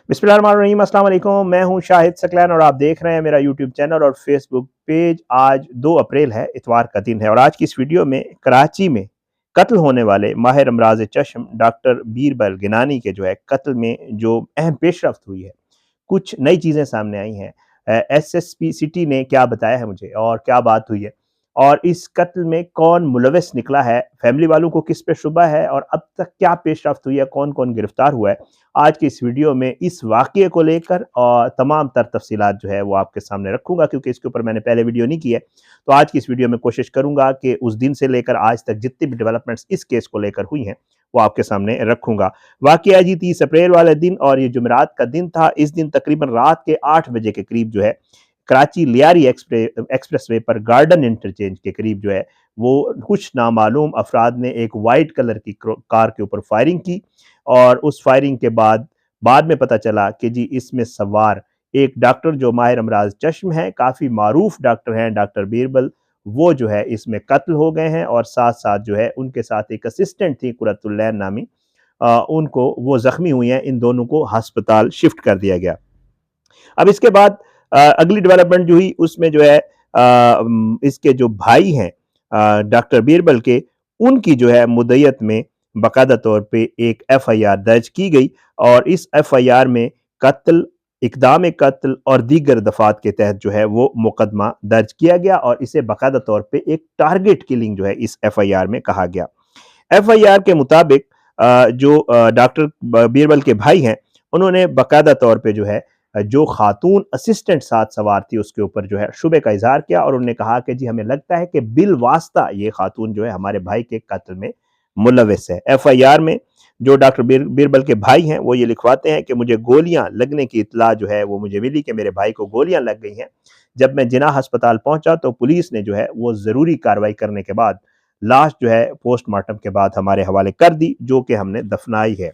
बिस्मिल्लाहिर्रहमानिर्रहीम, अस्सलाम वालेकुम। मैं हूं शाहिद सकलैन और आप देख रहे हैं मेरा यूट्यूब चैनल और फेसबुक पेज। आज 2 अप्रैल है, इतवार का दिन है और आज की इस वीडियो में कराची में कत्ल होने वाले माहिर अमराज चश्म डॉक्टर बीरबल गिनानी के जो है कत्ल में जो अहम पेशरफ्त हुई है, कुछ नई चीज़ें सामने आई हैं। एसएसपी सिटी ने क्या बताया है मुझे और क्या बात हुई है और इस कत्ल में कौन मुलविस निकला है, फैमिली वालों को किस पे शुबा है और अब तक क्या पेशरफ्त हुई है, कौन-कौन गिरफ्तार हुआ है। आज की इस वीडियो में इस वाक़ये को लेकर और तमाम तर तफ़सीलात जो है वो आपके सामने रखूँगा, क्योंकि इसके ऊपर मैंने पहले वीडियो नहीं की है। तो आज की इस वीडियो में कोशिश करूँगा कि उस दिन से लेकर आज तक जितनी भी डेवलपमेंट्स इस केस को लेकर हुई हैं, वो आपके सामने रखूँगा। वाक़या जी 30 अप्रैल वाले दिन और ये जुमेरात का दिन था। इस दिन तकरीबन रात के 8 बजे के करीब जो है कराची लियारी एक्सप्रेसवे पर गार्डन इंटरचेंज के करीब जो है वो कुछ नामालूम अफराद ने एक वाइट कलर की कार के ऊपर फायरिंग की और उस फायरिंग के बाद में पता चला कि जी इसमें सवार एक डॉक्टर जो माहिर अमराज चश्म है, काफ़ी मारूफ डॉक्टर हैं, डॉक्टर बीरबल, वो जो है इसमें कत्ल हो गए हैं और साथ-साथ जो है उनके साथ एक असिस्टेंट थी कुरतुल्लैन नामी, उनको वो ज़ख्मी हुई हैं। इन दोनों को अस्पताल शिफ्ट कर दिया गया। अब इसके बाद अगली डेवलपमेंट जो हुई उसमें जो है इसके जो भाई हैं डॉक्टर बीरबल के, उनकी जो है मुद्दयत में बाकायदा तौर पे एक एफआईआर दर्ज की गई और इस एफआईआर में कत्ल, इक़दाम कत्ल और दीगर दफ़ात के तहत जो है वो मुकदमा दर्ज किया गया और इसे बाकायदा तौर पे एक टारगेट किलिंग जो है इस एफआईआर में कहा गया। एफआईआर के मुताबिक जो डॉक्टर बीरबल के भाई हैं, उन्होंने बाकायदा तौर पे जो है जो खातून असिस्टेंट साथ सवार थी उसके ऊपर जो है शुबे का इजहार किया और उन्होंने कहा कि जी हमें लगता है कि बिल वास्ता ये खातून जो है हमारे भाई के कत्ल में मुलविस है। एफआईआर में जो डॉक्टर बीरबल के भाई हैं वो ये लिखवाते हैं कि मुझे गोलियां लगने की इत्तला जो है वो मुझे मिली कि मेरे भाई को गोलियां लग गई हैं। जब मैं जिनाह अस्पताल पहुंचा तो पुलिस ने जो है वो ज़रूरी कार्रवाई करने के बाद लाश जो है पोस्टमार्टम के बाद हमारे हवाले कर दी, जो कि हमने दफनाई है।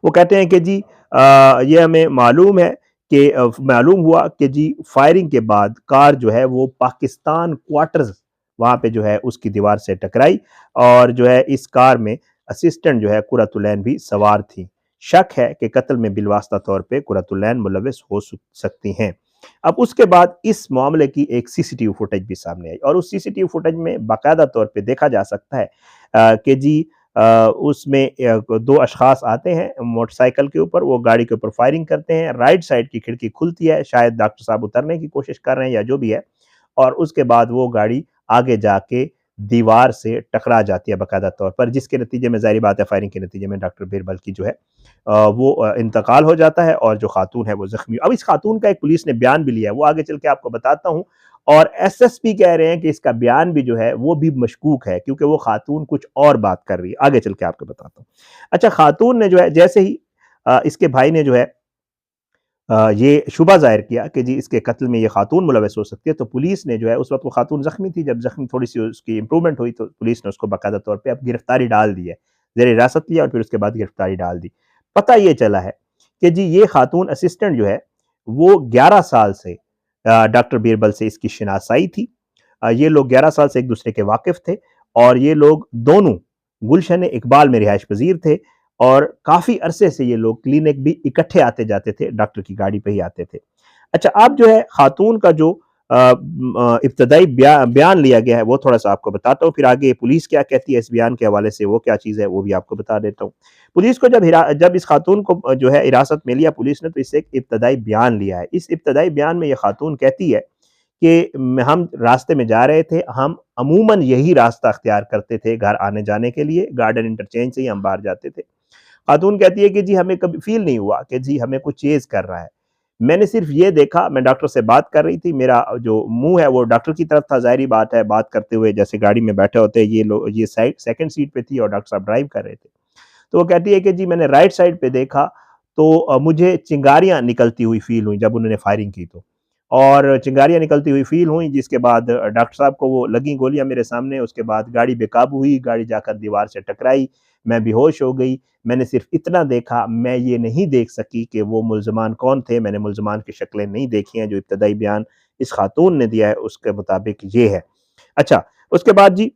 वो कहते हैं कि जी ये हमें मालूम है कि मालूम हुआ कि जी फायरिंग के बाद कार जो है वो पाकिस्तान क्वार्टर्स वहाँ पे जो है उसकी दीवार से टकराई और जो है इस कार में असिस्टेंट जो है कुरतुलैन भी सवार थी। शक है कि कत्ल में बिलवास्ता तौर पे कुरतुलैन मुलविस हो सकती हैं। अब उसके बाद इस मामले की एक सीसीटीवी फुटेज भी सामने आई और उस सीसीटीवी फुटेज में बाकायदा तौर पे देखा जा सकता है कि जी उसमें 2 अशख़ास आते हैं मोटरसाइकिल के ऊपर, वो गाड़ी के ऊपर फायरिंग करते हैं, राइट साइड की खिड़की खुलती है, शायद डॉक्टर साहब उतरने की कोशिश कर रहे हैं या जो भी है, और उसके बाद वो गाड़ी आगे जाके दीवार से टकरा जाती है बाकायदा तौर पर, जिसके नतीजे में ज़ाहिर बात है फायरिंग के नतीजे में डॉक्टर बीरबल की जो है वो इंतकाल हो जाता है और जो खातून है वो ज़ख्मी। अब इस खातून का एक पुलिस ने बयान भी लिया है, वो आगे चल के आपको बताता हूँ। और एसएसपी कह रहे हैं कि इसका बयान भी जो है वो भी मशकूक है, क्योंकि वो खातून कुछ और बात कर रही है। आगे चल के आपको बताता हूँ। अच्छा, खातून ने जो है जैसे ही इसके भाई ने जो है ये शुबा ज़ाहिर किया कि जी इसके कत्ल में ये खातून मुलविस हो सकती है, तो पुलिस ने जो है, उस वक़्त वो खातून ज़ख्मी थी, जब ज़ख्मी थोड़ी-सी उसकी इम्प्रूवमेंट हुई तो पुलिस ने उसको बाकायदा तौर पे अब गिरफ्तारी डाल दी है। ज़ेर हिरासत लिया और फिर उसके बाद गिरफ्तारी डाल दी। पता ये चला है कि जी ये खातून असिस्टेंट जो है वो 11 साल से डॉक्टर बीरबल से इसकी शिनासाई थी। ये लोग 11 साल से एक-दूसरे के वाकिफ़ थे और ये लोग दोनों गुलशन-ए-इकबाल में रिहाइश पज़ीर थे और काफ़ी अरसे से ये लोग क्लिनिक भी इकट्ठे आते-जाते थे, डॉक्टर की गाड़ी पे ही आते थे। अच्छा, अब जो है खातून का जो इब्तदाई बयान लिया गया है वो थोड़ा-सा आपको बताता हूँ, फिर आगे पुलिस क्या कहती है इस बयान के हवाले से, वो क्या चीज़ है वो भी आपको बता देता हूँ। पुलिस को जब इस खातून को जो है हिरासत में लिया पुलिस ने, तो इससे एक इब्तदाई बयान लिया है। इस इब्तदाई बयान में ये खातून कहती है कि हम रास्ते में जा रहे थे, हम अमूमन यही रास्ता अख्तियार करते थे घर आने-जाने के लिए, गार्डन इंटरचेंज से ही हम बाहर जाते थे। खातून कहती है कि जी हमें कभी फ़ील नहीं हुआ कि जी हमें कुछ चेज़ कर रहा है। मैंने सिर्फ़ ये देखा, मैं डॉक्टर से बात कर रही थी, मेरा जो मुँह है वो डॉक्टर की तरफ था, ज़ाहिर-सी बात है, बात करते हुए जैसे गाड़ी में बैठे होते हैं ये लोग, ये साइड सेकंड सीट पे थी और डॉक्टर साहब ड्राइव कर रहे थे। तो वो कहती है कि जी मैंने राइट साइड पे देखा तो मुझे चिंगारियाँ निकलती हुई फ़ील हुई जब उन्होंने फायरिंग की तो। और चिंगारियाँ निकलती हुई फ़ील हुई, जिसके बाद डॉक्टर साहब को वो लगी गोलियाँ मेरे सामने, उसके बाद गाड़ी बेकाबू हुई, गाड़ी जाकर दीवार से टकराई, मैं बेहोश हो गई। मैंने सिर्फ़ इतना देखा, मैं ये नहीं देख सकी कि वो मुल्ज़मान कौन थे, मैंने मुल्ज़मान की शक्लें नहीं देखी हैं, जो इब्तदाई बयान इस खातून ने दिया है उसके मुताबिक ये है। अच्छा, उसके बाद जी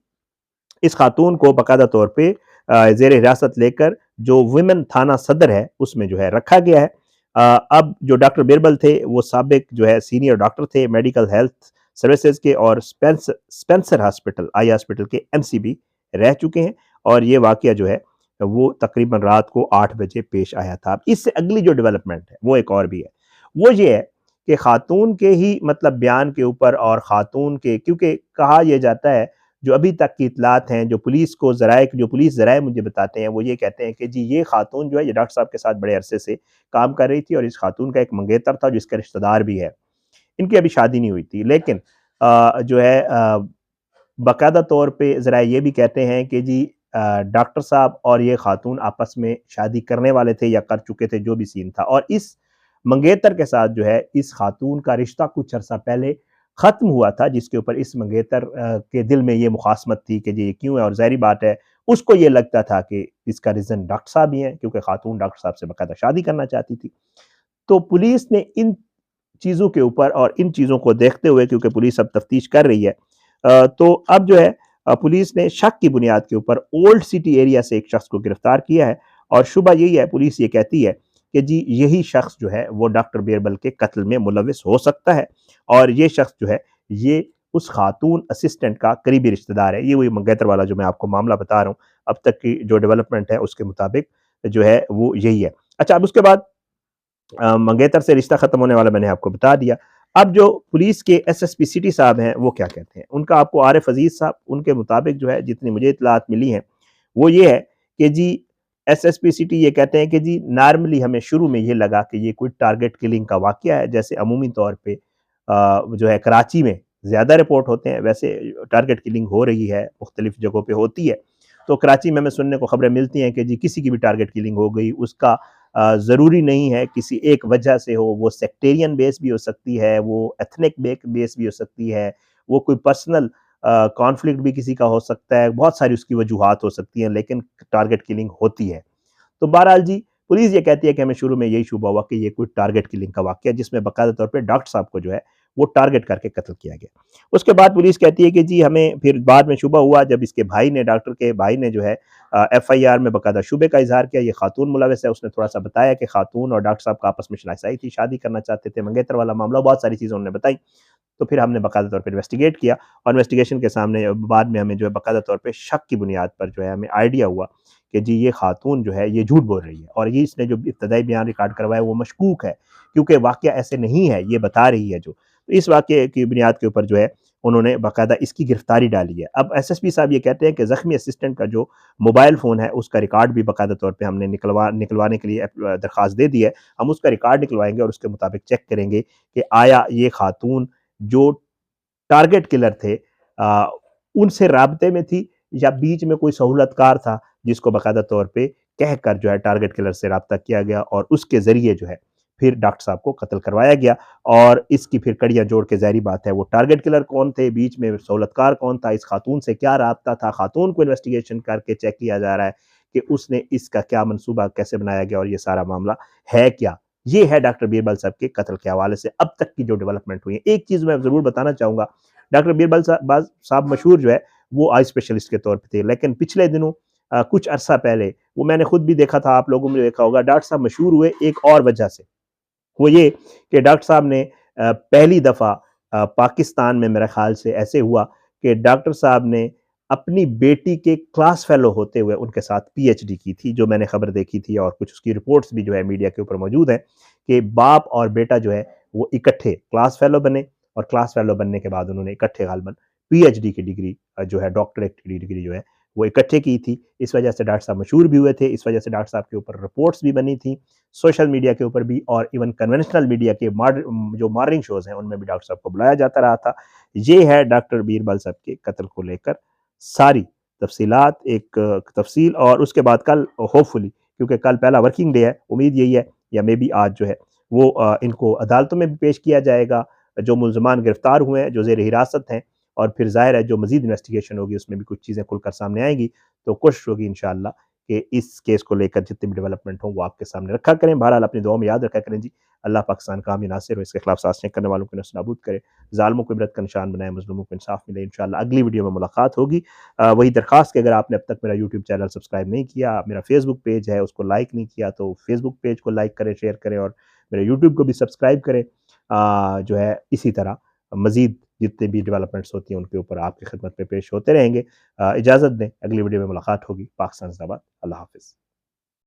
इस खातून को बाकायदा तौर पे ज़ेर हिरासत लेकर जो वुमेन थाना सदर है उसमें जो है रखा गया है। अब जो डॉक्टर बिरबल थे वो साबिक जो है सीनियर डॉक्टर थे मेडिकल हेल्थ सर्विसेज के और स्पेंसर हॉस्पिटल आई हॉस्पिटल के एमसीबी रह चुके हैं। और ये वाकया जो है वो तकरीबन रात को 8 बजे पेश आया था। अब इससे अगली जो डेवलपमेंट है वो एक और भी है, वो ये है कि खातून के ही मतलब बयान के ऊपर और खातून के, क्योंकि कहा यह जाता है जो अभी तक की इतलात हैं, जो पुलिस को ज़राए जो पुलिस ज़राए मुझे बताते हैं वो ये कहते हैं कि जी ये खातून जो है ये डॉक्टर साहब के साथ बड़े अरसे से काम कर रही थी और इस खातून का एक मंगेतर था जिसका रिश्तेदार भी है। इनकी अभी शादी नहीं हुई थी, लेकिन जो है बाकायदा तौर पे ज़रा ये भी कहते हैं कि जी डॉक्टर साहब और ये खातून आपस में शादी करने वाले थे या कर चुके थे, जो भी सीन था। और इस मंगेतर के साथ जो है इस खातून का रिश्ता कुछ अरसा पहले ख़त्म हुआ था, जिसके ऊपर इस मंगेतर के दिल में ये मुखासमत थी कि जी ये क्यों है। और ज़ाहिर बात है उसको ये लगता था कि इसका रीज़न डॉक्टर साहब ही हैं, क्योंकि खातून डॉक्टर साहब से बाकायदा शादी करना चाहती थी। तो पुलिस ने इन चीज़ों के ऊपर और इन चीज़ों को देखते हुए, क्योंकि पुलिस अब तफ्तीश कर रही है, तो अब जो है पुलिस ने शक की बुनियाद के ऊपर ओल्ड सिटी एरिया से एक शख्स को गिरफ्तार किया है। और शुबा यही है, पुलिस ये कहती है कि जी यही शख्स जो है वो डॉक्टर बिरबल के कत्ल में मुलविस हो सकता है। और ये शख्स जो है ये उस खातून असिस्टेंट का करीबी रिश्तेदार है। ये वही मंगेतर वाला जो मैं आपको मामला बता रहा हूँ, अब तक की जो डेवलपमेंट है उसके मुताबिक जो है वो यही है। अच्छा, अब उसके बाद मंगेतर से रिश्ता खत्म होने वाला मैंने आपको बता दिया। अब जो पुलिस के एसएसपी सिटी साहब हैं वो क्या कहते हैं, उनका आपको आरिफ अजीज साहब, उनके मुताबिक जो है जितनी मुझे इतलात मिली हैं वो ये है कि जी एसएसपी सिटी ये कहते हैं कि जी नॉर्मली हमें शुरू में ये लगा कि ये कोई टारगेट किलिंग का वाकया है, जैसे अमूमी तौर पे जो है कराची में ज़्यादा रिपोर्ट होते हैं, वैसे टारगेट किलिंग हो रही है, मुख्तलिफ जगहों पे होती है। तो कराची में हमें सुनने को खबरें मिलती हैं कि जी किसी की भी टारगेट किलिंग हो गई, उसका ज़रूरी नहीं है किसी एक वजह से हो, वो सेक्टेरियन बेस भी हो सकती है, वो एथनिक बेस भी हो सकती है, वो कोई पर्सनल कॉन्फ्लिक्ट भी किसी का हो सकता है, बहुत सारी उसकी वजूहात हो सकती हैं, लेकिन टारगेट किलिंग होती है। तो बहरहाल जी, पुलिस ये कहती है कि हमें शुरू में यही शुबा हुआ कि ये कोई टारगेट किलिंग का वाक़या है, जिसमें बाकायदा तौर पे डॉक्टर साहब को जो है, वो टारगेट करके कत्ल किया गया। उसके बाद पुलिस कहती है कि जी हमें फिर बाद में शुबा हुआ जब इसके भाई ने, डॉक्टर के भाई ने जो है एफआईआर में बाकायदा शुबे का इज़हार किया, ये खातून मुलविस है। उसने थोड़ा-सा बताया कि खातून और डॉक्टर साहब का आपस में शनासाई थी, शादी करना चाहते थे, मंगेतर वाला मामला, बहुत सारी चीज़ें उन्होंने बताई। तो फिर हमने बाकायदा तौर पे इन्वेस्टिगेट किया और इन्वेस्टिगेशन के सामने बाद में हमें जो है बाकायदा तौर पे शक की बुनियाद पर जो है हमें आइडिया हुआ कि जी ये खातून जो है ये झूठ बोल रही है और ये इसने जो इब्तदाई बयान रिकॉर्ड करवाया वो मशकूक है, क्योंकि वाक़या ऐसे नहीं है, ये बता रही है जो। तो इस वाक़ये की बुनियाद के ऊपर जो है उन्होंने बाकायदा इसकी गिरफ्तारी डाली है। अब एसएसपी साहब ये कहते हैं कि ज़ख्मी असिस्टेंट का जो मोबाइल फ़ोन है उसका रिकॉर्ड भी बाकायदा तौर पे हमने निकलवाने के लिए दरख्वास्त दे दी है। हम उसका रिकॉर्ड निकलवाएँगे और उसके मुताबिक चेक करेंगे कि आया ये खातून जो टारगेट किलर थे उनसे राब्ते में थी या बीच में कोई सहूलतकार था जिसको बाकायदा तौर पे कहकर जो है टारगेट किलर से राब्ता किया गया और उसके ज़रिए जो है फिर डॉक्टर साहब को कत्ल करवाया गया। और इसकी फिर कड़ियाँ जोड़ के ज़ाहिर बात है वो टारगेट किलर कौन थे, बीच में सहूलतकार कौन था, इस खातून से क्या राब्ता था, खातून को इन्वेस्टिगेशन करके चेक किया जा रहा है कि उसने इसका क्या मनसूबा कैसे बनाया गया और ये सारा मामला है क्या। ये है डॉक्टर बीरबल साहब के कत्ल के हवाले से अब तक की जो डेवलपमेंट हुई है। एक चीज़ मैं ज़रूर बताना चाहूँगा, डॉक्टर बीरबल साहब मशहूर जो है वो आई स्पेशलिस्ट के तौर पे थे, लेकिन पिछले दिनों कुछ अरसा पहले वो मैंने खुद भी देखा था, आप लोगों ने देखा होगा, डॉक्टर साहब मशहूर हुए एक और वजह से। वो ये कि डॉक्टर साहब ने पहली दफ़ा पाकिस्तान में मेरे ख़्याल से ऐसे हुआ कि डॉक्टर साहब ने अपनी बेटी के क्लास फेलो होते हुए उनके साथ पीएचडी की थी, जो मैंने खबर देखी थी और कुछ उसकी रिपोर्ट्स भी जो है मीडिया के ऊपर मौजूद हैं कि बाप और बेटा जो है वो इकट्ठे क्लास फेलो बने और क्लास फेलो बनने के बाद उन्होंने इकट्ठे गालिबन पीएचडी की डिग्री जो है डॉक्टरेट की डिग्री जो है वो इकट्ठे की थी। इस वजह से डॉक्टर साहब मशहूर भी हुए थे, इस वजह से डॉक्टर साहब के ऊपर रिपोर्ट्स भी बनी थी, सोशल मीडिया के ऊपर भी और इवन कन्वेंशनल मीडिया के जो मॉर्निंग शोज़ हैं उनमें भी डॉक्टर साहब को बुलाया जाता रहा था। ये है डॉक्टर बीरबल साहब के कत्ल को लेकर सारी तफसीलात, एक तफसील। और उसके बाद कल होपफुली, क्योंकि कल पहला वर्किंग डे है, उम्मीद यही है या मे बी आज जो है वो इनको अदालतों में भी पेश किया जाएगा, जो मुल्ज़मान गिरफ्तार हुए हैं, जो ज़ेर हिरासत हैं। और फिर ज़ाहिर है जो मज़ीद इन्वेस्टिगेशन होगी उसमें भी कुछ चीज़ें खुलकर सामने आएँगी। तो कोशिश होगी इंशाअल्लाह कि इस केस को लेकर जितनी भी डेवलपमेंट हो वो आपके सामने रखा करें। बहरहाल अपनी दुआ में याद रखा करें जी, अल्लाह पाकिस्तान का हामी नासिर हो, इसके खिलाफ साज़िशें करने वालों को नस्तानाबूद करे, ज़ालिमों को इबरत का निशान बनाए, मज़लूमों को इंसाफ मिले। इंशाअल्लाह अगली वीडियो में मुलाकात होगी। वही दरख्वास्त कि अगर आपने अब तक मेरा यूट्यूब चैनल सब्सक्राइब नहीं किया, मेरा फेसबुक पेज है उसको लाइक नहीं किया, तो फेसबुक पेज को लाइक करें, शेयर करें और मेरे यूट्यूब को भी सब्सक्राइब करें। जो है इसी तरह मज़ीद जितने भी डेवलपमेंट्स होती हैं उनके ऊपर आपकी खिदमत में पेश होते रहेंगे। इजाज़त दें, अगली वीडियो में मुलाकात होगी। पाकिस्तान ज़िंदाबाद। अल्लाह हाफ़िज़।